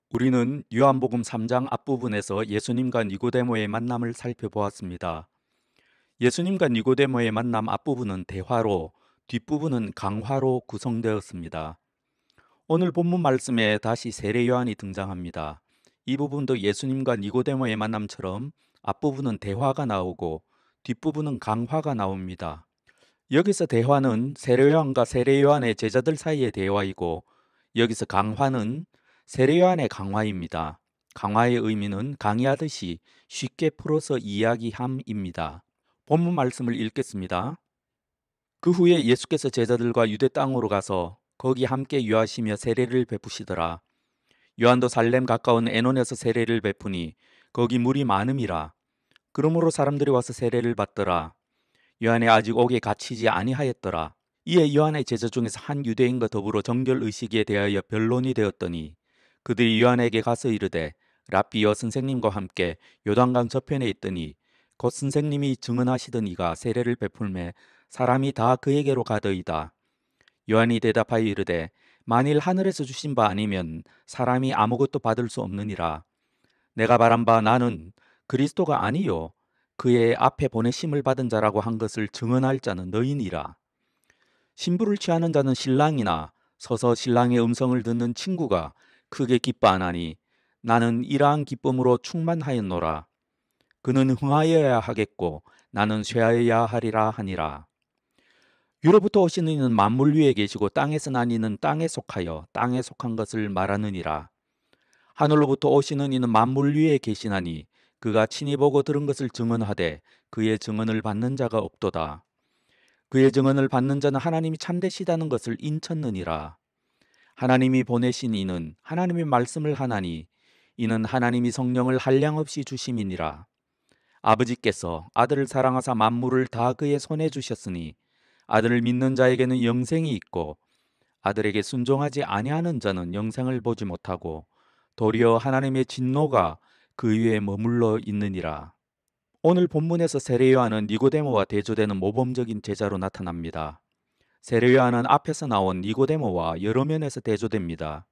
우리는 요한복음 3장 앞부분에서 예수님과 니고데모의 만남을 살펴보았습니다. 예수님과 니고데모의 만남 앞부분은 대화로, 뒷부분은 강화로 구성되었습니다. 오늘 본문 말씀에 다시 세례 요한이 등장합니다. 이 부분도 예수님과 니고데모의 만남처럼 앞부분은 대화가 나오고 뒷부분은 강화가 나옵니다. 여기서 대화는 세례 요한과 세례 요한의 제자들 사이의 대화이고, 여기서 강화는 세례 요한의 강화입니다. 강화의 의미는 강의하듯이 쉽게 풀어서 이야기함입니다. 본문 말씀을 읽겠습니다. 그 후에 예수께서 제자들과 유대 땅으로 가서 거기 함께 유하시며 세례를 베푸시더라. 요한도 살렘 가까운 에논에서 세례를 베푸니 거기 물이 많음이라. 그러므로 사람들이 와서 세례를 받더라. 요한이 아직 옥에 갇히지 아니하였더라. 이에 요한의 제자 중에서 한 유대인과 더불어 정결 의식에 대하여 변론이 되었더니 그들이 요한에게 가서 이르되 랍비여 선생님과 함께 요단강 저편에 있더니 곧 선생님이 증언하시던 이가 세례를 베풀매 사람이 다 그에게로 가더이다. 요한이 대답하여 이르되 만일 하늘에서 주신 바 아니면 사람이 아무것도 받을 수 없느니라. 내가 말한 바 나는 그리스도가 아니요 그의 앞에 보내심을 받은 자라고 한 것을 증언할 자는 너희니라. 신부를 취하는 자는 신랑이나 서서 신랑의 음성을 듣는 친구가 크게 기뻐하나니 나는 이러한 기쁨으로 충만하였노라. 그는 흥하여야 하겠고 나는 쇠하여야 하리라 하니라. 위로부터 오시는 이는 만물 위에 계시고 땅에서 난 이는 땅에 속하여 땅에 속한 것을 말하느니라. 하늘로부터 오시는 이는 만물 위에 계시나니 그가 친히 보고 들은 것을 증언하되 그의 증언을 받는 자가 없도다. 그의 증언을 받는 자는 하나님이 참되시다는 것을 인쳤느니라. 하나님이 보내신 이는 하나님의 말씀을 하나니 이는 하나님이 성령을 한량없이 주심이니라. 아버지께서 아들을 사랑하사 만물을 다 그의 손에 주셨으니 아들을 믿는 자에게는 영생이 있고 아들에게 순종하지 아니하는 자는 영생을 보지 못하고 도리어 하나님의 진노가 그 위에 머물러 있느니라. 오늘 본문에서 세례 요한은 니고데모와 대조되는 모범적인 제자로 나타납니다. 세례 요한은 앞에서 나온 니고데모와 여러 면에서 대조됩니다.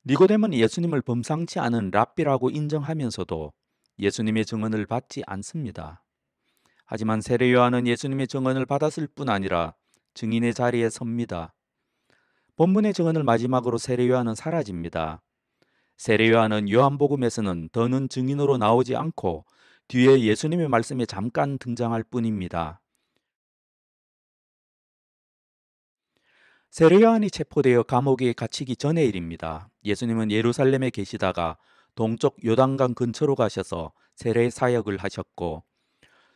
니고데모는 예수님을 범상치 않은 랍비라고 인정하면서도 예수님의 증언을 받지 않습니다. 하지만 세례 요한은 예수님의 증언을 받았을 뿐 아니라 증인의 자리에 섭니다. 본문의 증언을 마지막으로 세례 요한은 사라집니다. 세례 요한은 요한복음에서는 더는 증인으로 나오지 않고 뒤에 예수님의 말씀에 잠깐 등장할 뿐입니다. 세례 요한이 체포되어 감옥에 갇히기 전의 일입니다. 예수님은 예루살렘에 계시다가 동쪽 요단강 근처로 가셔서 세례 사역을 하셨고,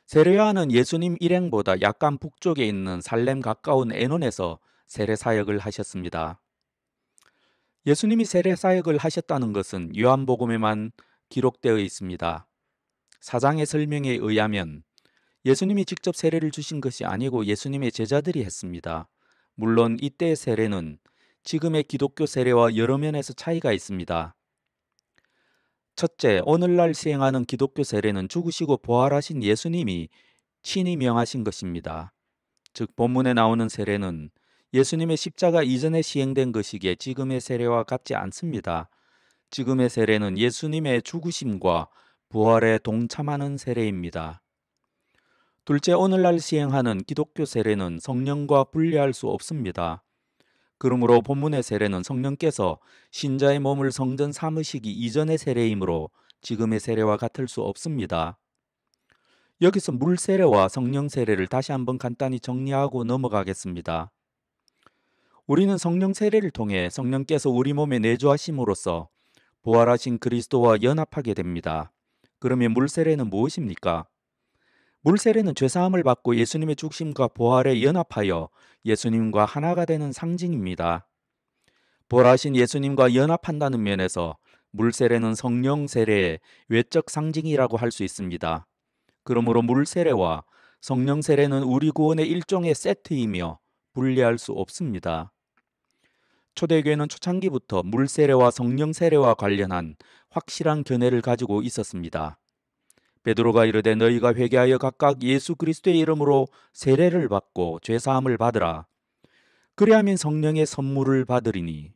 세례 요한은 예수님 일행보다 약간 북쪽에 있는 살렘 가까운 에논에서 세례 사역을 하셨습니다. 예수님이 세례 사역을 하셨다는 것은 요한복음에만 기록되어 있습니다. 사장의 설명에 의하면 예수님이 직접 세례를 주신 것이 아니고 예수님의 제자들이 했습니다. 물론 이때의 세례는 지금의 기독교 세례와 여러 면에서 차이가 있습니다. 첫째, 오늘날 시행하는 기독교 세례는 죽으시고 부활하신 예수님이 친히 명하신 것입니다. 즉 본문에 나오는 세례는 예수님의 십자가 이전에 시행된 것이기에 지금의 세례와 같지 않습니다. 지금의 세례는 예수님의 죽으심과 부활에 동참하는 세례입니다. 둘째, 오늘날 시행하는 기독교 세례는 성령과 분리할 수 없습니다. 그러므로 본문의 세례는 성령께서 신자의 몸을 성전 삼으시기 이전의 세례이므로 지금의 세례와 같을 수 없습니다. 여기서 물 세례와 성령 세례를 다시 한번 간단히 정리하고 넘어가겠습니다. 우리는 성령 세례를 통해 성령께서 우리 몸에 내주하심으로써 부활하신 그리스도와 연합하게 됩니다. 그러면 물 세례는 무엇입니까? 물 세례는 죄사함을 받고 예수님의 죽심과 부활에 연합하여 예수님과 하나가 되는 상징입니다. 부활하신 예수님과 연합한다는 면에서 물 세례는 성령 세례의 외적 상징이라고 할 수 있습니다. 그러므로 물 세례와 성령 세례는 우리 구원의 일종의 세트이며 분리할 수 없습니다. 초대교회는 초창기부터 물 세례와 성령 세례와 관련한 확실한 견해를 가지고 있었습니다. 베드로가 이르되 너희가 회개하여 각각 예수 그리스도의 이름으로 세례를 받고 죄 사함을 받으라. 그리하면 성령의 선물을 받으리니.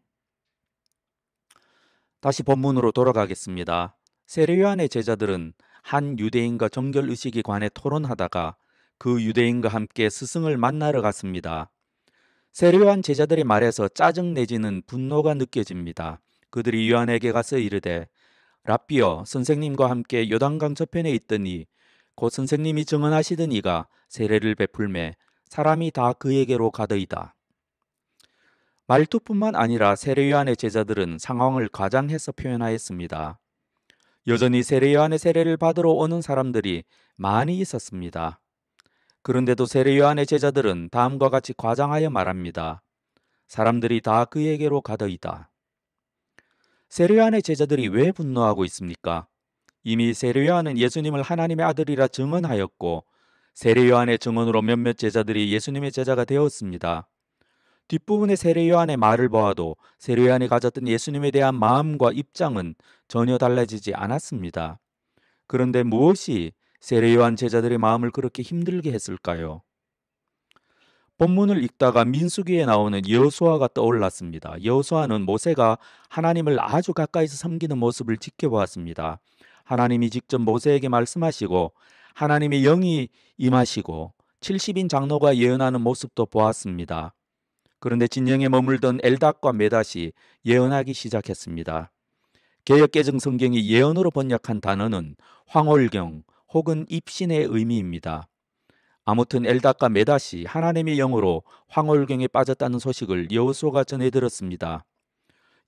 다시 본문으로 돌아가겠습니다. 세례 요한의 제자들은 한 유대인과 정결의식에 관해 토론하다가 그 유대인과 함께 스승을 만나러 갔습니다. 세례 요한 제자들의 말에서 짜증 내지는 분노가 느껴집니다. 그들이 요한에게 가서 이르되 랍비여 선생님과 함께 요단강 저편에 있더니 곧 선생님이 증언하시던 이가 세례를 베풀매 사람이 다 그에게로 가더이다. 말투뿐만 아니라 세례 요한의 제자들은 상황을 과장해서 표현하였습니다. 여전히 세례 요한의 세례를 받으러 오는 사람들이 많이 있었습니다. 그런데도 세례 요한의 제자들은 다음과 같이 과장하여 말합니다. 사람들이 다 그에게로 가더이다. 세례 요한의 제자들이 왜 분노하고 있습니까? 이미 세례 요한은 예수님을 하나님의 아들이라 증언하였고 세례 요한의 증언으로 몇몇 제자들이 예수님의 제자가 되었습니다. 뒷부분의 세례 요한의 말을 보아도 세례 요한이 가졌던 예수님에 대한 마음과 입장은 전혀 달라지지 않았습니다. 그런데 무엇이 세례 요한 제자들의 마음을 그렇게 힘들게 했을까요? 본문을 읽다가 민수기에 나오는 여호수아가 떠올랐습니다. 여호수아는 모세가 하나님을 아주 가까이서 섬기는 모습을 지켜보았습니다. 하나님이 직접 모세에게 말씀하시고 하나님의 영이 임하시고 70인 장로가 예언하는 모습도 보았습니다. 그런데 진영에 머물던 엘닷과 메닷이 예언하기 시작했습니다. 개역개정 성경이 예언으로 번역한 단어는 황홀경 혹은 입신의 의미입니다. 아무튼 엘닷과 메닷이 하나님의 영으로 황홀경에 빠졌다는 소식을 여호수아가 전해 들었습니다.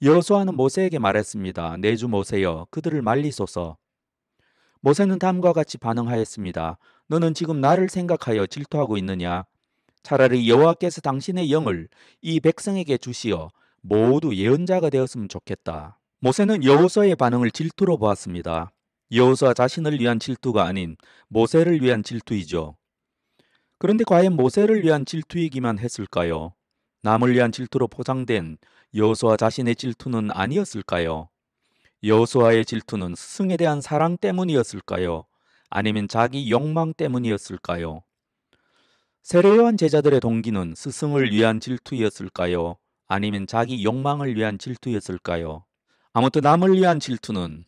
여호수아는 모세에게 말했습니다. 내 주 모세여 그들을 말리소서. 모세는 다음과 같이 반응하였습니다. 너는 지금 나를 생각하여 질투하고 있느냐? 차라리 여호와께서 당신의 영을 이 백성에게 주시어 모두 예언자가 되었으면 좋겠다. 모세는 여호수아의 반응을 질투로 보았습니다. 여호수아 자신을 위한 질투가 아닌 모세를 위한 질투이죠. 그런데 과연 모세를 위한 질투이기만 했을까요? 남을 위한 질투로 포장된 여호수아 자신의 질투는 아니었을까요? 여호수아의 질투는 스승에 대한 사랑 때문이었을까요? 아니면 자기 욕망 때문이었을까요? 세례 요한 제자들의 동기는 스승을 위한 질투였을까요? 아니면 자기 욕망을 위한 질투였을까요? 아무튼 남을 위한 질투는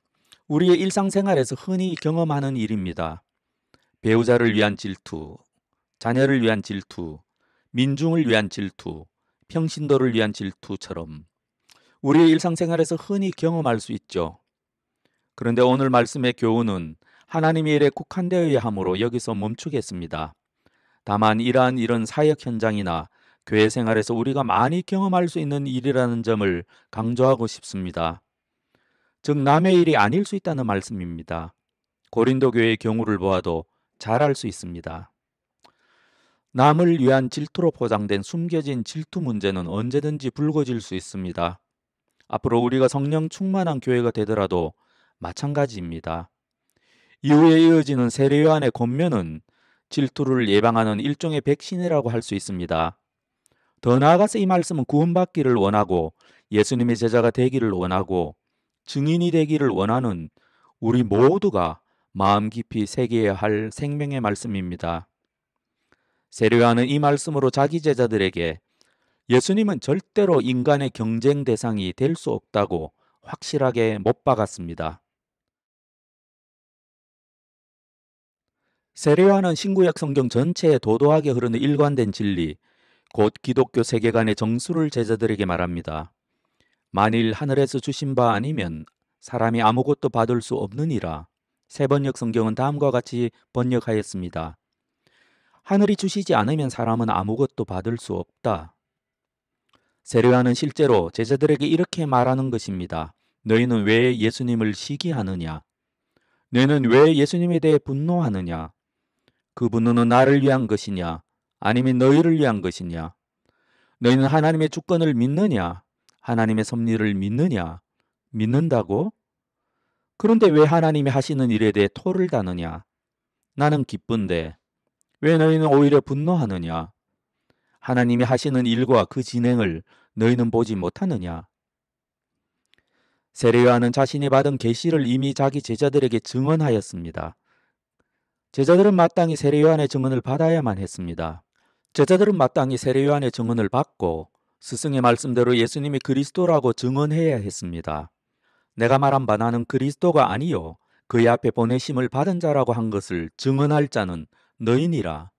우리의 일상생활에서 흔히 경험하는 일입니다. 배우자를 위한 질투, 자녀를 위한 질투, 민중을 위한 질투, 평신도를 위한 질투처럼 우리의 일상생활에서 흔히 경험할 수 있죠. 그런데 오늘 말씀의 교훈은 하나님의 일에 국한되어야 하므로 여기서 멈추겠습니다. 다만 이러한 일은 사역 현장이나 교회 생활에서 우리가 많이 경험할 수 있는 일이라는 점을 강조하고 싶습니다. 즉 남의 일이 아닐 수 있다는 말씀입니다. 고린도 교회의 경우를 보아도 잘 알 수 있습니다. 남을 위한 질투로 포장된 숨겨진 질투 문제는 언제든지 불거질 수 있습니다. 앞으로 우리가 성령 충만한 교회가 되더라도 마찬가지입니다. 이후에 이어지는 세례 요한의 권면은 질투를 예방하는 일종의 백신이라고 할 수 있습니다. 더 나아가서 이 말씀은 구원받기를 원하고 예수님의 제자가 되기를 원하고 증인이 되기를 원하는 우리 모두가 마음 깊이 새겨야 할 생명의 말씀입니다. 세례 요한은 이 말씀으로 자기 제자들에게 예수님은 절대로 인간의 경쟁 대상이 될 수 없다고 확실하게 못 박았습니다. 세례 요한은 신구약 성경 전체에 도도하게 흐르는 일관된 진리, 곧 기독교 세계관의 정수를 제자들에게 말합니다. 만일 하늘에서 주신 바 아니면 사람이 아무것도 받을 수 없느니라. 세 번역 성경은 다음과 같이 번역하였습니다. 하늘이 주시지 않으면 사람은 아무것도 받을 수 없다. 세례 요한은 실제로 제자들에게 이렇게 말하는 것입니다. 너희는 왜 예수님을 시기하느냐? 너희는 왜 예수님에 대해 분노하느냐? 그 분노는 나를 위한 것이냐? 아니면 너희를 위한 것이냐? 너희는 하나님의 주권을 믿느냐? 하나님의 섭리를 믿느냐? 믿는다고? 그런데 왜 하나님이 하시는 일에 대해 토를 다느냐? 나는 기쁜데 왜 너희는 오히려 분노하느냐? 하나님이 하시는 일과 그 진행을 너희는 보지 못하느냐? 세례 요한은 자신이 받은 계시를 이미 자기 제자들에게 증언하였습니다. 제자들은 마땅히 세례 요한의 증언을 받아야만 했습니다. 제자들은 마땅히 세례 요한의 증언을 받고 스승의 말씀대로 예수님이 그리스도라고 증언해야 했습니다. 내가 말한 바 나는 그리스도가 아니요 그의 앞에 보내심을 받은 자라고 한 것을 증언할 자는 너희니라.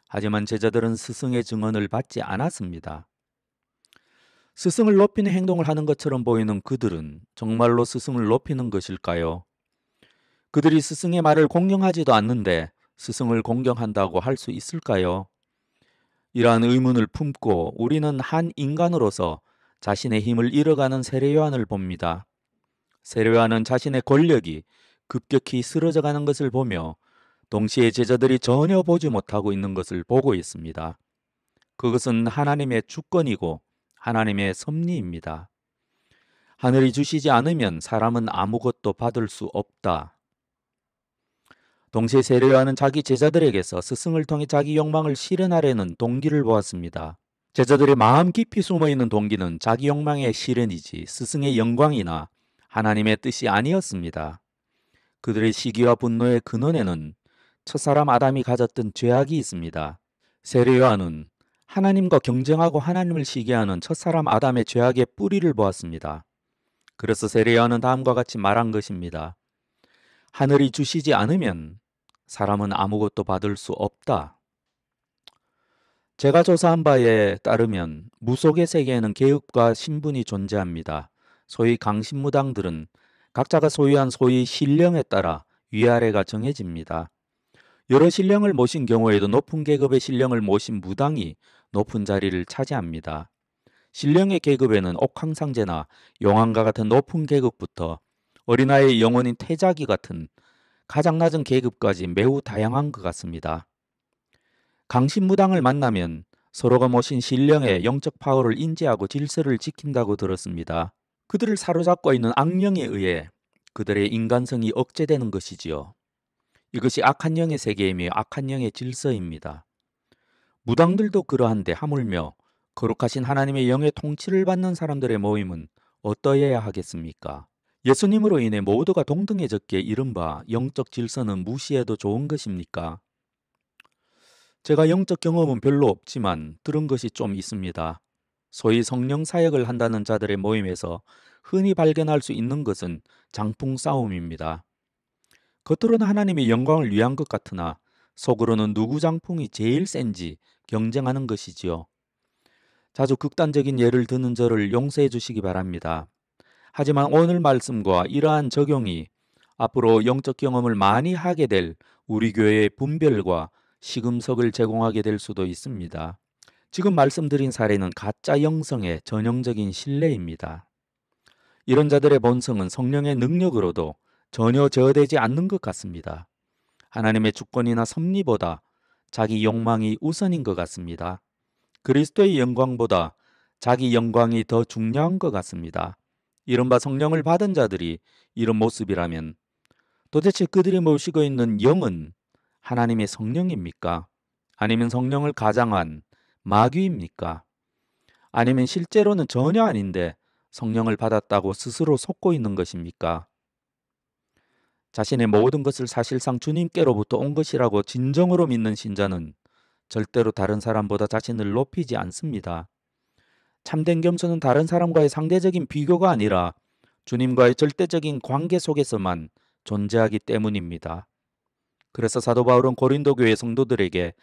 하지만 제자들은 스승의 증언을 받지 않았습니다. 스승을 높이는 행동을 하는 것처럼 보이는 그들은 정말로 스승을 높이는 것일까요? 그들이 스승의 말을 공경하지도 않는데 스승을 공경한다고 할 수 있을까요? 이러한 의문을 품고 우리는 한 인간으로서 자신의 힘을 잃어가는 세례 요한을 봅니다. 세례 요한은 자신의 권력이 급격히 쓰러져가는 것을 보며 동시에 제자들이 전혀 보지 못하고 있는 것을 보고 있습니다. 그것은 하나님의 주권이고 하나님의 섭리입니다. 하늘이 주시지 않으면 사람은 아무것도 받을 수 없다. 동시에 세례 요한은 자기 제자들에게서 스승을 통해 자기 욕망을 실현하려는 동기를 보았습니다. 제자들의 마음 깊이 숨어있는 동기는 자기 욕망의 실현이지 스승의 영광이나 하나님의 뜻이 아니었습니다. 그들의 시기와 분노의 근원에는 첫사람 아담이 가졌던 죄악이 있습니다. 세례 요한은 하나님과 경쟁하고 하나님을 시기하는 첫사람 아담의 죄악의 뿌리를 보았습니다. 그래서 세례 요한은 다음과 같이 말한 것입니다. 하늘이 주시지 않으면 사람은 아무것도 받을 수 없다. 제가 조사한 바에 따르면 무속의 세계에는 계급과 신분이 존재합니다. 소위 강신무당들은 각자가 소유한 소위 신령에 따라 위아래가 정해집니다. 여러 신령을 모신 경우에도 높은 계급의 신령을 모신 무당이 높은 자리를 차지합니다. 신령의 계급에는 옥황상제나 용왕과 같은 높은 계급부터 어린아이의 영혼인 태자기 같은 가장 낮은 계급까지 매우 다양한 것 같습니다. 강신무당을 만나면 서로가 모신 신령의 영적 파워를 인지하고 질서를 지킨다고 들었습니다. 그들을 사로잡고 있는 악령에 의해 그들의 인간성이 억제되는 것이지요. 이것이 악한 영의 세계이며 악한 영의 질서입니다. 무당들도 그러한데 하물며 거룩하신 하나님의 영의 통치를 받는 사람들의 모임은 어떠해야 하겠습니까? 예수님으로 인해 모두가 동등해졌기에 이른바 영적 질서는 무시해도 좋은 것입니까? 제가 영적 경험은 별로 없지만 들은 것이 좀 있습니다. 소위 성령 사역을 한다는 자들의 모임에서 흔히 발견할 수 있는 것은 장풍 싸움입니다. 겉으로는 하나님의 영광을 위한 것 같으나 속으로는 누구 장풍이 제일 센지 경쟁하는 것이지요. 자주 극단적인 예를 드는 저를 용서해 주시기 바랍니다. 하지만 오늘 말씀과 이러한 적용이 앞으로 영적 경험을 많이 하게 될 우리 교회의 분별과 시금석을 제공하게 될 수도 있습니다. 지금 말씀드린 사례는 가짜 영성의 전형적인 신뢰입니다. 이런 자들의 본성은 성령의 능력으로도 전혀 제어되지 않는 것 같습니다. 하나님의 주권이나 섭리보다 자기 욕망이 우선인 것 같습니다. 그리스도의 영광보다 자기 영광이 더 중요한 것 같습니다. 이른바 성령을 받은 자들이 이런 모습이라면 도대체 그들이 모시고 있는 영은 하나님의 성령입니까? 아니면 성령을 가장한 마귀입니까? 아니면 실제로는 전혀 아닌데 성령을 받았다고 스스로 속고 있는 것입니까? 자신의 모든 것을 사실상 주님께로부터 온 것이라고 진정으로 믿는 신자는 절대로 다른 사람보다 자신을 높이지 않습니다. 참된 겸손은 다른 사람과의 상대적인 비교가 아니라 주님과의 절대적인 관계 속에서만 존재하기 때문입니다. 그래서 사도 바울은 고린도 교회 성도들에게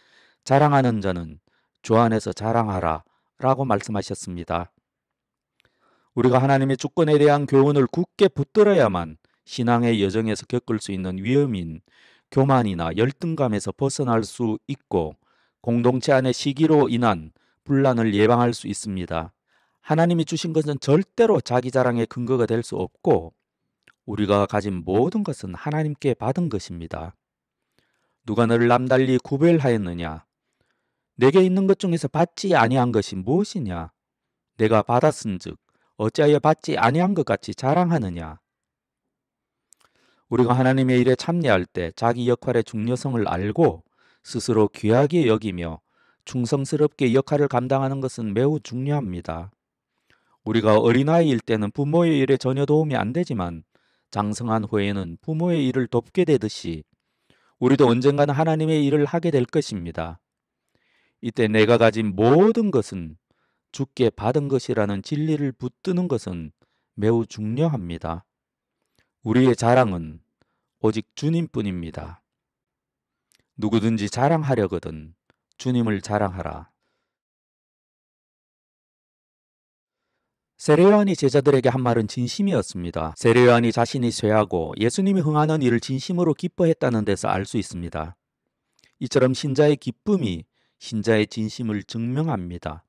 자랑하는 자는 주 안에서 자랑하라 라고 말씀하셨습니다. 우리가 하나님의 주권에 대한 교훈을 굳게 붙들어야만 신앙의 여정에서 겪을 수 있는 위험인 교만이나 열등감에서 벗어날 수 있고 공동체 안의 시기로 인한 분란을 예방할 수 있습니다. 하나님이 주신 것은 절대로 자기 자랑의 근거가 될 수 없고 우리가 가진 모든 것은 하나님께 받은 것입니다. 누가 너를 남달리 구별하였느냐? 내게 있는 것 중에서 받지 아니한 것이 무엇이냐? 내가 받았은즉 어찌하여 받지 아니한 것 같이 자랑하느냐? 우리가 하나님의 일에 참여할 때 자기 역할의 중요성을 알고 스스로 귀하게 여기며 충성스럽게 역할을 감당하는 것은 매우 중요합니다. 우리가 어린아이일 때는 부모의 일에 전혀 도움이 안 되지만 장성한 후에는 부모의 일을 돕게 되듯이 우리도 언젠가는 하나님의 일을 하게 될 것입니다. 이때 내가 가진 모든 것은 주께 받은 것이라는 진리를 붙드는 것은 매우 중요합니다. 우리의 자랑은 오직 주님뿐입니다. 누구든지 자랑하려거든 주님을 자랑하라. 세례 요한이 제자들에게 한 말은 진심이었습니다. 세례 요한이 자신이 쇠하고 예수님이 흥하는 일을 진심으로 기뻐했다는 데서 알 수 있습니다. 이처럼 신자의 기쁨이 신자의 진심을 증명합니다.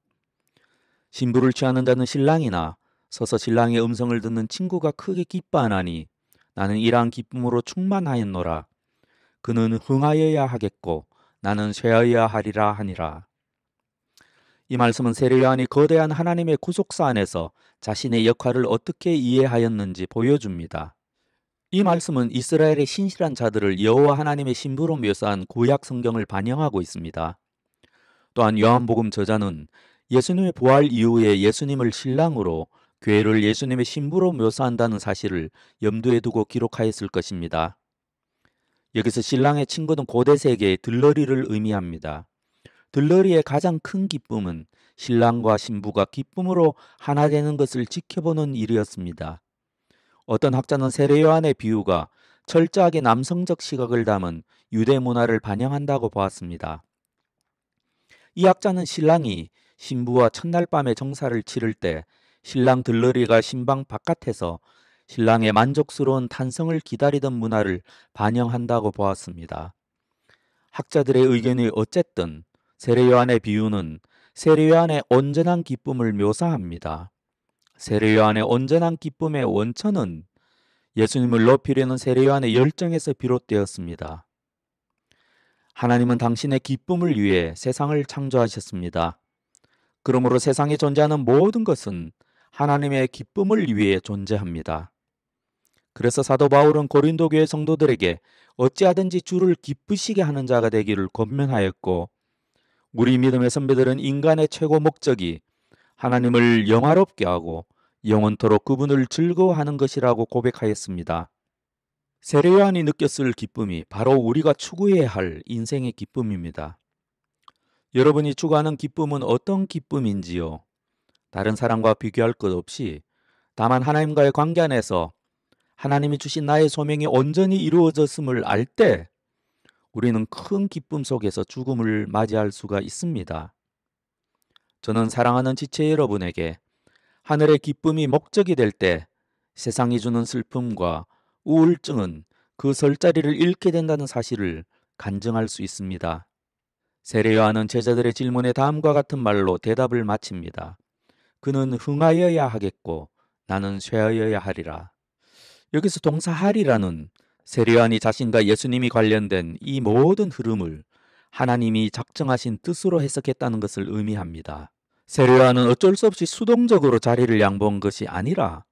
신부를 취하는 자는 신랑이나 서서 신랑의 음성을 듣는 친구가 크게 기뻐하나니 나는 이러한 기쁨으로 충만하였노라. 그는 흥하여야 하겠고 나는 쇠하여야 하리라 하니라. 이 말씀은 세례 요한이 거대한 하나님의 구속사 안에서 자신의 역할을 어떻게 이해하였는지 보여줍니다. 이 말씀은 이스라엘의 신실한 자들을 여호와 하나님의 신부로 묘사한 구약 성경을 반영하고 있습니다. 또한 요한복음 저자는 예수님의 부활 이후에 예수님을 신랑으로 교회를 예수님의 신부로 묘사한다는 사실을 염두에 두고 기록하였을 것입니다. 여기서 신랑의 친구는 고대 세계의 들러리를 의미합니다. 들러리의 가장 큰 기쁨은 신랑과 신부가 기쁨으로 하나 되는 것을 지켜보는 일이었습니다. 어떤 학자는 세례 요한의 비유가 철저하게 남성적 시각을 담은 유대 문화를 반영한다고 보았습니다. 이 학자는 신랑이 신부와 첫날 밤에 정사를 치를 때 신랑 들러리가 신방 바깥에서 신랑의 만족스러운 탄성을 기다리던 문화를 반영한다고 보았습니다. 학자들의 의견이 어쨌든 세례 요한의 비유는 세례 요한의 온전한 기쁨을 묘사합니다. 세례 요한의 온전한 기쁨의 원천은 예수님을 높이려는 세례 요한의 열정에서 비롯되었습니다. 하나님은 당신의 기쁨을 위해 세상을 창조하셨습니다. 그러므로 세상에 존재하는 모든 것은 하나님의 기쁨을 위해 존재합니다. 그래서 사도 바울은 고린도 교회 성도들에게 어찌하든지 주를 기쁘시게 하는 자가 되기를 권면하였고, 우리 믿음의 선배들은 인간의 최고 목적이 하나님을 영화롭게 하고 영원토록 그분을 즐거워하는 것이라고 고백하였습니다. 세례 요한이 느꼈을 기쁨이 바로 우리가 추구해야 할 인생의 기쁨입니다. 여러분이 추구하는 기쁨은 어떤 기쁨인지요? 다른 사람과 비교할 것 없이 다만 하나님과의 관계 안에서 하나님이 주신 나의 소명이 온전히 이루어졌음을 알 때 우리는 큰 기쁨 속에서 죽음을 맞이할 수가 있습니다. 저는 사랑하는 지체 여러분에게 하늘의 기쁨이 목적이 될 때 세상이 주는 슬픔과 우울증은 그 설 자리를 잃게 된다는 사실을 간증할 수 있습니다. 세례 요한은 제자들의 질문에 다음과 같은 말로 대답을 마칩니다. 그는 흥하여야 하겠고 나는 쇠하여야 하리라. 여기서 동사 하리라는 세례 요한이 자신과 예수님이 관련된 이 모든 흐름을 하나님이 작정하신 뜻으로 해석했다는 것을 의미합니다. 세례 요한은 어쩔 수 없이 수동적으로 자리를 양보한 것이 아니라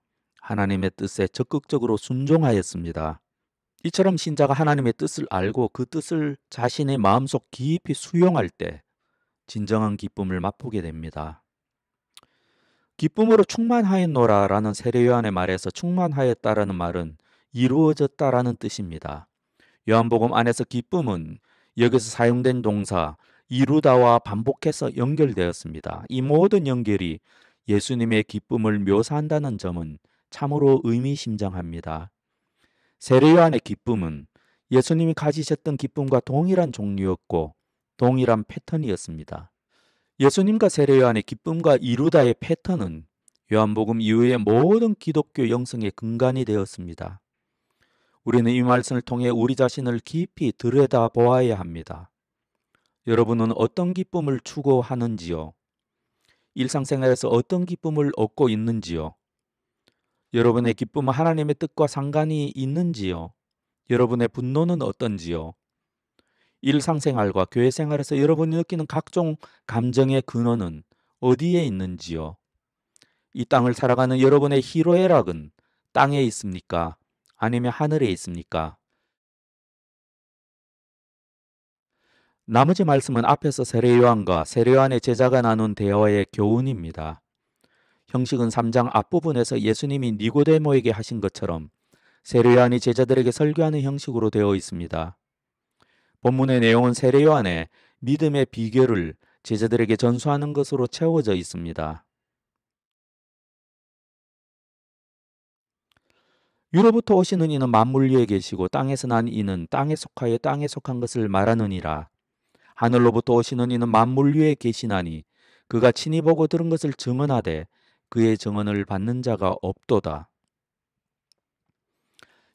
하나님의 뜻에 적극적으로 순종하였습니다. 이처럼 신자가 하나님의 뜻을 알고 그 뜻을 자신의 마음속 깊이 수용할 때 진정한 기쁨을 맛보게 됩니다. 기쁨으로 충만하였노라라는 세례 요한의 말에서 충만하였다라는 말은 이루어졌다라는 뜻입니다. 요한복음 안에서 기쁨은 여기서 사용된 동사 이루다와 반복해서 연결되었습니다. 이 모든 연결이 예수님의 기쁨을 묘사한다는 점은 참으로 의미심장합니다. 세례 요한의 기쁨은 예수님이 가지셨던 기쁨과 동일한 종류였고 동일한 패턴이었습니다. 예수님과 세례 요한의 기쁨과 이루다의 패턴은 요한복음 이후의 모든 기독교 영성의 근간이 되었습니다. 우리는 이 말씀을 통해 우리 자신을 깊이 들여다보아야 합니다. 여러분은 어떤 기쁨을 추구하는지요? 일상생활에서 어떤 기쁨을 얻고 있는지요? 여러분의 기쁨은 하나님의 뜻과 상관이 있는지요? 여러분의 분노는 어떤지요? 일상생활과 교회생활에서 여러분이 느끼는 각종 감정의 근원은 어디에 있는지요? 이 땅을 살아가는 여러분의 희로애락은 땅에 있습니까? 아니면 하늘에 있습니까? 나머지 말씀은 앞에서 세례 요한과 세례 요한의 제자가 나눈 대화의 교훈입니다. 형식은 3장 앞부분에서 예수님이 니고데모에게 하신 것처럼 세례 요한이 제자들에게 설교하는 형식으로 되어 있습니다. 본문의 내용은 세례 요한의 믿음의 비결을 제자들에게 전수하는 것으로 채워져 있습니다. 위로부터 오시는 이는 만물 위에 계시고 땅에서 난 이는 땅에 속하여 땅에 속한 것을 말하느니라. 하늘로부터 오시는 이는 만물 위에 계시나니 그가 친히 보고 들은 것을 증언하되 그의 증언을 받는 자가 없도다.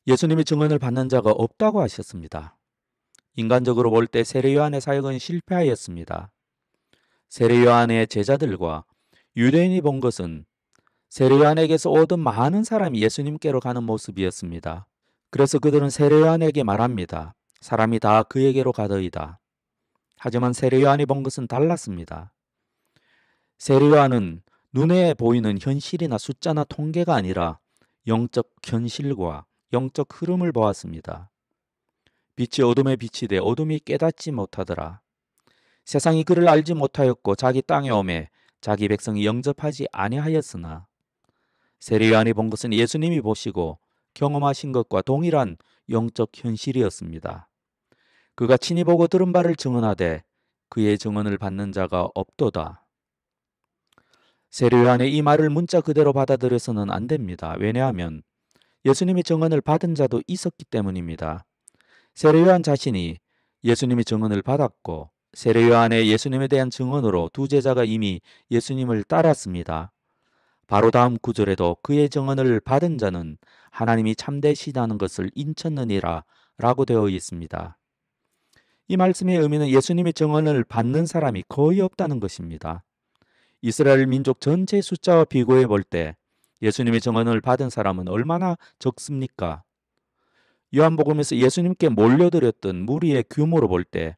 예수님이 증언을 받는 자가 없다고 하셨습니다. 인간적으로 볼 때 세례 요한의 사역은 실패하였습니다. 세례 요한의 제자들과 유대인이 본 것은 세례 요한에게서 오던 많은 사람이 예수님께로 가는 모습이었습니다. 그래서 그들은 세례 요한에게 말합니다. 사람이 다 그에게로 가더이다. 하지만 세례 요한이 본 것은 달랐습니다. 세례 요한은 눈에 보이는 현실이나 숫자나 통계가 아니라 영적 현실과 영적 흐름을 보았습니다. 빛이 어둠에 비치되 어둠이 깨닫지 못하더라. 세상이 그를 알지 못하였고 자기 땅에 오매 자기 백성이 영접하지 아니하였으나 세례 요한이 본 것은 예수님이 보시고 경험하신 것과 동일한 영적 현실이었습니다. 그가 친히 보고 들은 바를 증언하되 그의 증언을 받는 자가 없도다. 세례 요한의 이 말을 문자 그대로 받아들여서는 안 됩니다. 왜냐하면 예수님의 증언을 받은 자도 있었기 때문입니다. 세례 요한 자신이 예수님의 증언을 받았고 세례 요한의 예수님에 대한 증언으로 두 제자가 이미 예수님을 따랐습니다. 바로 다음 구절에도 그의 증언을 받은 자는 하나님이 참되시다는 것을 인쳤느니라 라고 되어 있습니다. 이 말씀의 의미는 예수님의 증언을 받는 사람이 거의 없다는 것입니다. 이스라엘 민족 전체 숫자와 비교해 볼 때 예수님의 증언을 받은 사람은 얼마나 적습니까? 요한복음에서 예수님께 몰려들었던 무리의 규모로 볼 때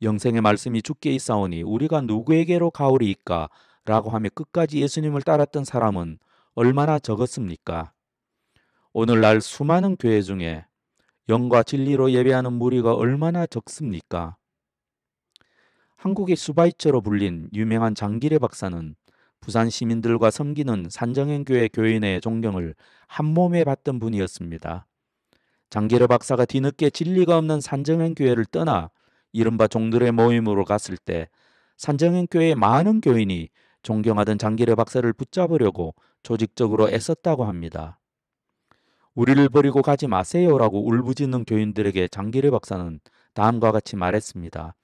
영생의 말씀이 주께 있사오니 우리가 누구에게로 가오리이까? 라고 하며 끝까지 예수님을 따랐던 사람은 얼마나 적었습니까? 오늘날 수많은 교회 중에 영과 진리로 예배하는 무리가 얼마나 적습니까? 한국의 수바이처로 불린 유명한 장기례 박사는 부산 시민들과 섬기는 산정행교회 교인의 존경을 한몸에 받던 분이었습니다. 장기례 박사가 뒤늦게 진리가 없는 산정행교회를 떠나 이른바 종들의 모임으로 갔을 때 산정행교회의 많은 교인이 존경하던 장기례 박사를 붙잡으려고 조직적으로 애썼다고 합니다. 우리를 버리고 가지 마세요라고 울부짖는 교인들에게 장기례 박사는 다음과 같이 말했습니다.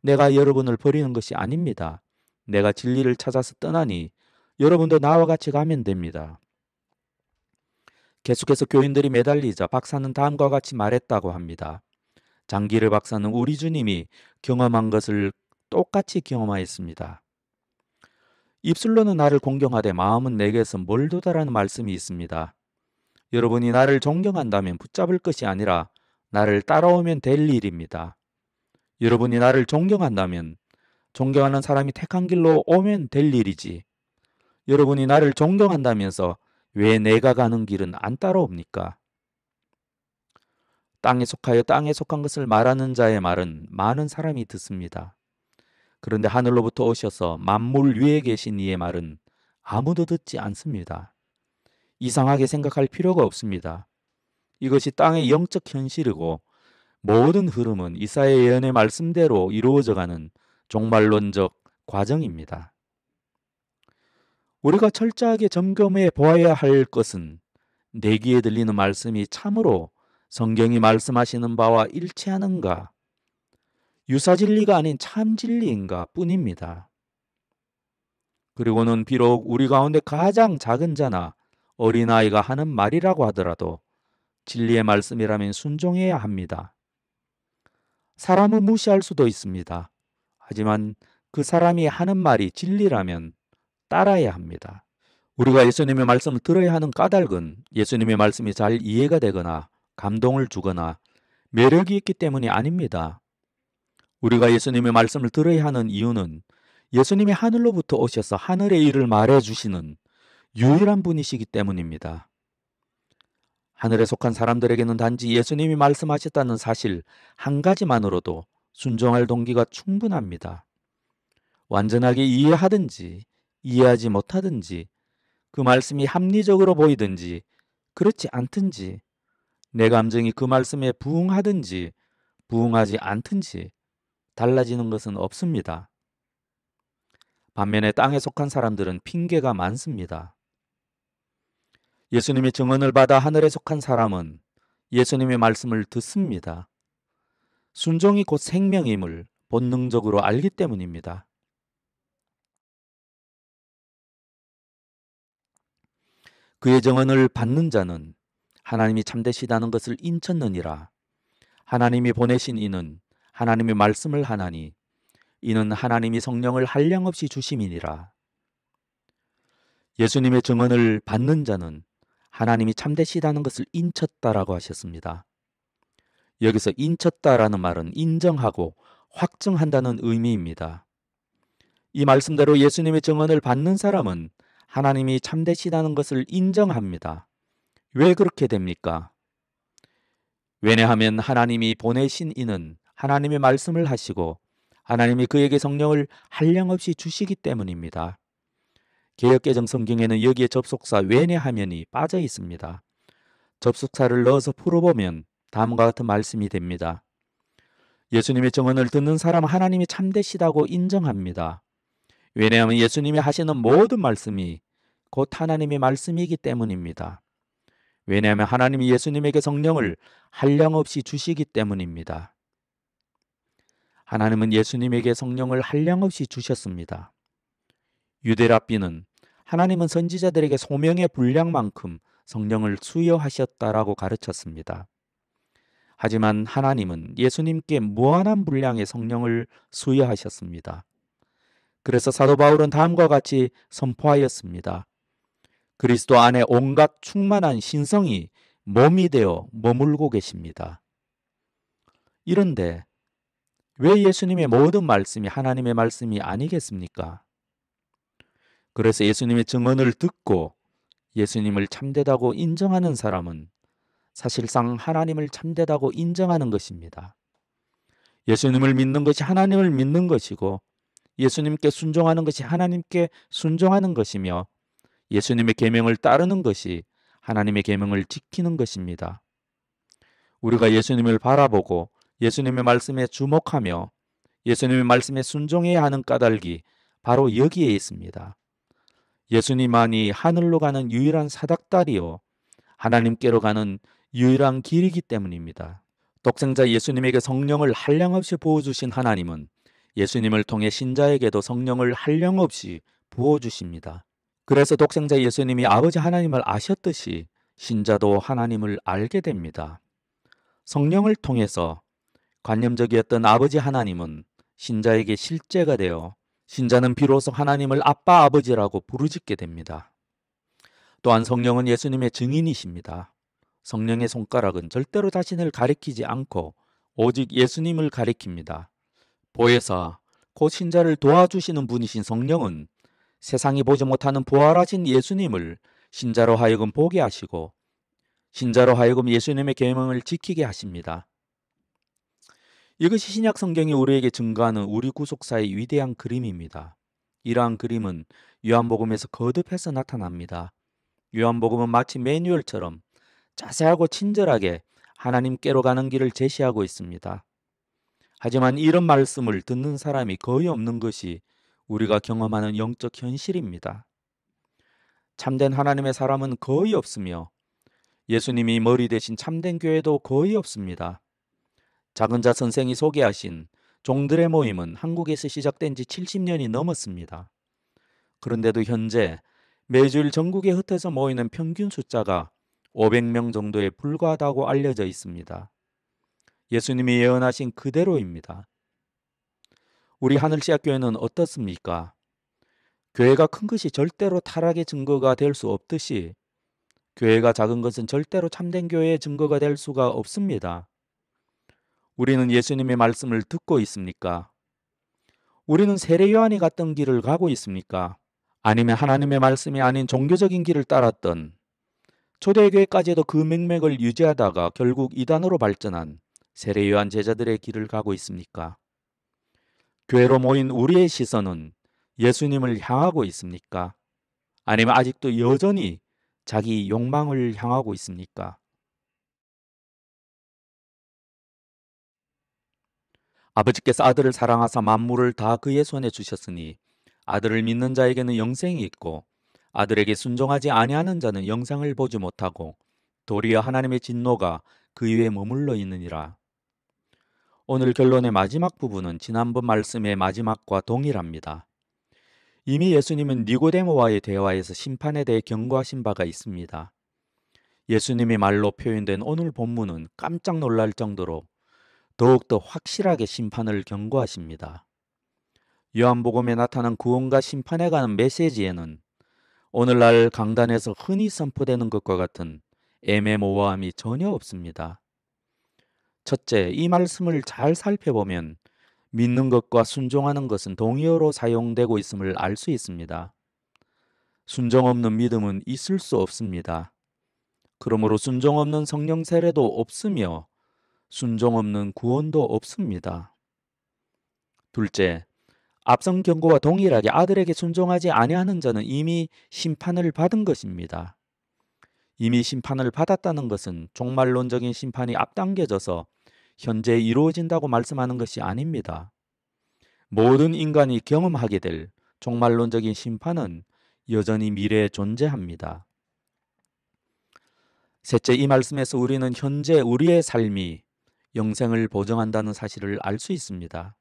내가 여러분을 버리는 것이 아닙니다. 내가 진리를 찾아서 떠나니 여러분도 나와 같이 가면 됩니다. 계속해서 교인들이 매달리자 박사는 다음과 같이 말했다고 합니다. 장기례 박사는 우리 주님이 경험한 것을 똑같이 경험하였습니다. 입술로는 나를 공경하되 마음은 내게서 멀도다라는 말씀이 있습니다. 여러분이 나를 존경한다면 붙잡을 것이 아니라 나를 따라오면 될 일입니다. 여러분이 나를 존경한다면 존경하는 사람이 택한 길로 오면 될 일이지. 여러분이 나를 존경한다면서 왜 내가 가는 길은 안 따라옵니까? 땅에 속하여 땅에 속한 것을 말하는 자의 말은 많은 사람이 듣습니다. 그런데 하늘로부터 오셔서 만물 위에 계신 이의 말은 아무도 듣지 않습니다. 이상하게 생각할 필요가 없습니다. 이것이 땅의 영적 현실이고 모든 흐름은 이사야 예언의 말씀대로 이루어져가는 종말론적 과정입니다. 우리가 철저하게 점검해 보아야 할 것은 내 귀에 들리는 말씀이 참으로 성경이 말씀하시는 바와 일치하는가, 유사진리가 아닌 참진리인가 뿐입니다. 그리고는 비록 우리 가운데 가장 작은 자나 어린아이가 하는 말이라고 하더라도 진리의 말씀이라면 순종해야 합니다. 사람은 무시할 수도 있습니다. 하지만 그 사람이 하는 말이 진리라면 따라야 합니다. 우리가 예수님의 말씀을 들어야 하는 까닭은 예수님의 말씀이 잘 이해가 되거나 감동을 주거나 매력이 있기 때문이 아닙니다. 우리가 예수님의 말씀을 들어야 하는 이유는 예수님이 하늘로부터 오셔서 하늘의 일을 말해주시는 유일한 분이시기 때문입니다. 하늘에 속한 사람들에게는 단지 예수님이 말씀하셨다는 사실 한 가지만으로도 순종할 동기가 충분합니다. 완전하게 이해하든지 이해하지 못하든지 그 말씀이 합리적으로 보이든지 그렇지 않든지 내 감정이 그 말씀에 부응하든지 부응하지 않든지 달라지는 것은 없습니다. 반면에 땅에 속한 사람들은 핑계가 많습니다. 예수님의 증언을 받아 하늘에 속한 사람은 예수님의 말씀을 듣습니다. 순종이 곧 생명임을 본능적으로 알기 때문입니다. 그의 증언을 받는 자는 하나님이 참되시다는 것을 인쳤느니라. 하나님이 보내신 이는 하나님의 말씀을 하나니 이는 하나님이 성령을 한량없이 주심이니라. 예수님의 증언을 받는 자는 하나님이 참되시다는 것을 인쳤다라고 하셨습니다. 여기서 인쳤다라는 말은 인정하고 확증한다는 의미입니다. 이 말씀대로 예수님의 증언을 받는 사람은 하나님이 참되시다는 것을 인정합니다. 왜 그렇게 됩니까? 왜냐하면 하나님이 보내신 이는 하나님의 말씀을 하시고 하나님이 그에게 성령을 한량없이 주시기 때문입니다. 개역개정 성경에는 여기에 접속사 왜냐하면이 빠져 있습니다. 접속사를 넣어서 풀어보면 다음과 같은 말씀이 됩니다. 예수님의 증언을 듣는 사람은 하나님이 참되시다고 인정합니다. 왜냐하면 예수님이 하시는 모든 말씀이 곧 하나님의 말씀이기 때문입니다. 왜냐하면 하나님이 예수님에게 성령을 한량없이 주시기 때문입니다. 하나님은 예수님에게 성령을 한량없이 주셨습니다. 유대랍비는 하나님은 선지자들에게 소명의 분량만큼 성령을 수여하셨다라고 가르쳤습니다. 하지만 하나님은 예수님께 무한한 분량의 성령을 수여하셨습니다. 그래서 사도 바울은 다음과 같이 선포하였습니다. 그리스도 안에 온갖 충만한 신성이 몸이 되어 머물고 계십니다. 이런데 왜 예수님의 모든 말씀이 하나님의 말씀이 아니겠습니까? 그래서 예수님의 증언을 듣고 예수님을 참되다고 인정하는 사람은 사실상 하나님을 참되다고 인정하는 것입니다. 예수님을 믿는 것이 하나님을 믿는 것이고 예수님께 순종하는 것이 하나님께 순종하는 것이며 예수님의 계명을 따르는 것이 하나님의 계명을 지키는 것입니다. 우리가 예수님을 바라보고 예수님의 말씀에 주목하며 예수님의 말씀에 순종해야 하는 까닭이 바로 여기에 있습니다. 예수님만이 하늘로 가는 유일한 사닥다리요 하나님께로 가는 유일한 길이기 때문입니다. 독생자 예수님에게 성령을 한량없이 부어주신 하나님은 예수님을 통해 신자에게도 성령을 한량없이 부어주십니다. 그래서 독생자 예수님이 아버지 하나님을 아셨듯이 신자도 하나님을 알게 됩니다. 성령을 통해서 관념적이었던 아버지 하나님은 신자에게 실제가 되어 신자는 비로소 하나님을 아빠 아버지라고 부르짖게 됩니다. 또한 성령은 예수님의 증인이십니다. 성령의 손가락은 절대로 자신을 가리키지 않고 오직 예수님을 가리킵니다. 보혜사, 곧 신자를 도와주시는 분이신 성령은 세상이 보지 못하는 부활하신 예수님을 신자로 하여금 보게 하시고 신자로 하여금 예수님의 계명을 지키게 하십니다. 이것이 신약 성경이 우리에게 증거하는 우리 구속사의 위대한 그림입니다. 이러한 그림은 요한복음에서 거듭해서 나타납니다. 요한복음은 마치 매뉴얼처럼 자세하고 친절하게 하나님께로 가는 길을 제시하고 있습니다. 하지만 이런 말씀을 듣는 사람이 거의 없는 것이 우리가 경험하는 영적 현실입니다. 참된 하나님의 사람은 거의 없으며 예수님이 머리 대신 참된 교회도 거의 없습니다. 작은자 선생이 소개하신 종들의 모임은 한국에서 시작된 지 70년이 넘었습니다. 그런데도 현재 매주일 전국에 흩어져 모이는 평균 숫자가 500명 정도에 불과하다고 알려져 있습니다. 예수님이 예언하신 그대로입니다. 우리 하늘시학교회는 어떻습니까? 교회가 큰 것이 절대로 타락의 증거가 될 수 없듯이 교회가 작은 것은 절대로 참된 교회의 증거가 될 수가 없습니다. 우리는 예수님의 말씀을 듣고 있습니까? 우리는 세례 요한이 갔던 길을 가고 있습니까? 아니면 하나님의 말씀이 아닌 종교적인 길을 따랐던 초대교회까지도 그 맥락을 유지하다가 결국 이단으로 발전한 세례 요한 제자들의 길을 가고 있습니까? 교회로 모인 우리의 시선은 예수님을 향하고 있습니까? 아니면 아직도 여전히 자기 욕망을 향하고 있습니까? 아버지께서 아들을 사랑하사 만물을 다 그의 손에 주셨으니 아들을 믿는 자에게는 영생이 있고 아들에게 순종하지 아니하는 자는 영생을 보지 못하고 도리어 하나님의 진노가 그 위에 머물러 있느니라. 오늘 결론의 마지막 부분은 지난번 말씀의 마지막과 동일합니다. 이미 예수님은 니고데모와의 대화에서 심판에 대해 경고하신 바가 있습니다. 예수님의 말로 표현된 오늘 본문은 깜짝 놀랄 정도로 더욱더 확실하게 심판을 경고하십니다. 요한복음에 나타난 구원과 심판에 관한 메시지에는 오늘날 강단에서 흔히 선포되는 것과 같은 애매모호함이 전혀 없습니다. 첫째, 이 말씀을 잘 살펴보면 믿는 것과 순종하는 것은 동의어로 사용되고 있음을 알 수 있습니다. 순종 없는 믿음은 있을 수 없습니다. 그러므로 순종 없는 성령 세례도 없으며 순종 없는 구원도 없습니다. 둘째, 앞선 경고와 동일하게 아들에게 순종하지 아니하는 자는 이미 심판을 받은 것입니다. 이미 심판을 받았다는 것은 종말론적인 심판이 앞당겨져서 현재 이루어진다고 말씀하는 것이 아닙니다. 모든 인간이 경험하게 될 종말론적인 심판은 여전히 미래에 존재합니다. 셋째, 이 말씀에서 우리는 현재 우리의 삶이 영생을 보증한다는 사실을 알 수 있습니다.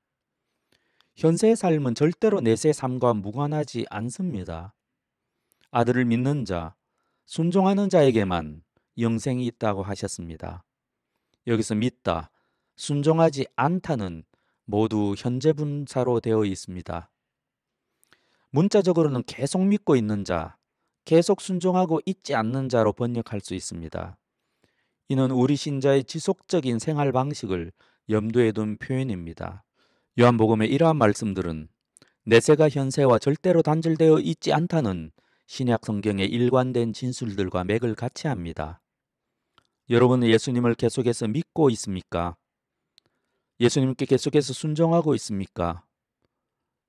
현세의 삶은 절대로 내세의 삶과 무관하지 않습니다. 아들을 믿는 자, 순종하는 자에게만 영생이 있다고 하셨습니다. 여기서 믿다, 순종하지 않다는 모두 현재 분사로 되어 있습니다. 문자적으로는 계속 믿고 있는 자, 계속 순종하고 있지 않는 자로 번역할 수 있습니다. 이는 우리 신자의 지속적인 생활 방식을 염두에 둔 표현입니다. 요한복음의 이러한 말씀들은 내세가 현세와 절대로 단절되어 있지 않다는 신약 성경의 일관된 진술들과 맥을 같이 합니다. 여러분은 예수님을 계속해서 믿고 있습니까? 예수님께 계속해서 순종하고 있습니까?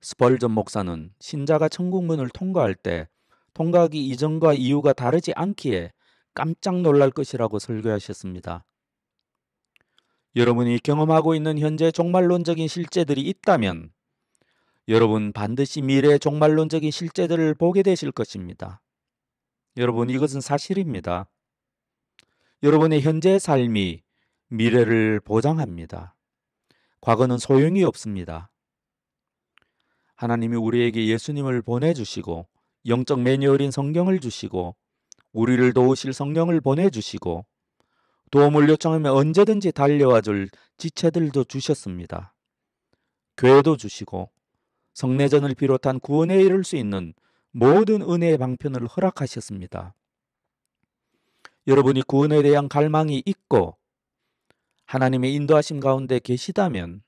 스펄전 목사는 신자가 천국문을 통과할 때 통과하기 이전과 이후가 다르지 않기에 깜짝 놀랄 것이라고 설교하셨습니다. 여러분이 경험하고 있는 현재 종말론적인 실제들이 있다면 여러분 반드시 미래의 종말론적인 실제들을 보게 되실 것입니다. 여러분, 이것은 사실입니다. 여러분의 현재 삶이 미래를 보장합니다. 과거는 소용이 없습니다. 하나님이 우리에게 예수님을 보내주시고 영적 매뉴얼인 성경을 주시고 우리를 도우실 성령을 보내주시고 도움을 요청하면 언제든지 달려와 줄 지체들도 주셨습니다. 교회도 주시고 성례전을 비롯한 구원에 이를 수 있는 모든 은혜의 방편을 허락하셨습니다. 여러분이 구원에 대한 갈망이 있고 하나님의 인도하심 가운데 계시다면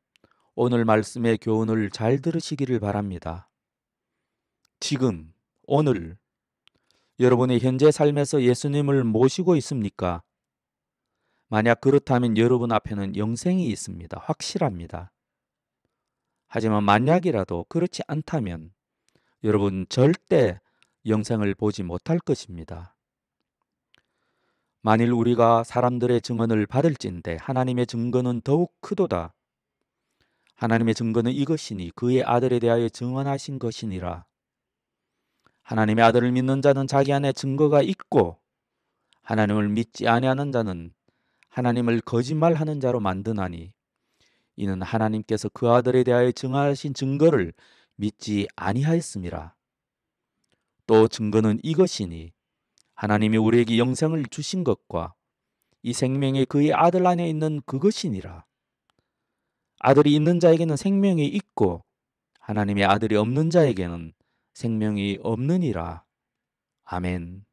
오늘 말씀의 교훈을 잘 들으시기를 바랍니다. 지금, 오늘 여러분의 현재 삶에서 예수님을 모시고 있습니까? 만약 그렇다면 여러분 앞에는 영생이 있습니다. 확실합니다. 하지만 만약이라도 그렇지 않다면 여러분 절대 영생을 보지 못할 것입니다. 만일 우리가 사람들의 증언을 받을진대 하나님의 증거는 더욱 크도다. 하나님의 증거는 이것이니 그의 아들에 대하여 증언하신 것이니라. 하나님의 아들을 믿는 자는 자기 안에 증거가 있고 하나님을 믿지 아니하는 자는 하나님을 거짓말하는 자로 만드나니 이는 하나님께서 그 아들에 대하여 증언하신 증거를 믿지 아니하였음이라. 또 증거는 이것이니 하나님이 우리에게 영생을 주신 것과 이 생명이 그의 아들 안에 있는 그것이니라. 아들이 있는 자에게는 생명이 있고 하나님의 아들이 없는 자에게는 생명이 없느니라. 아멘.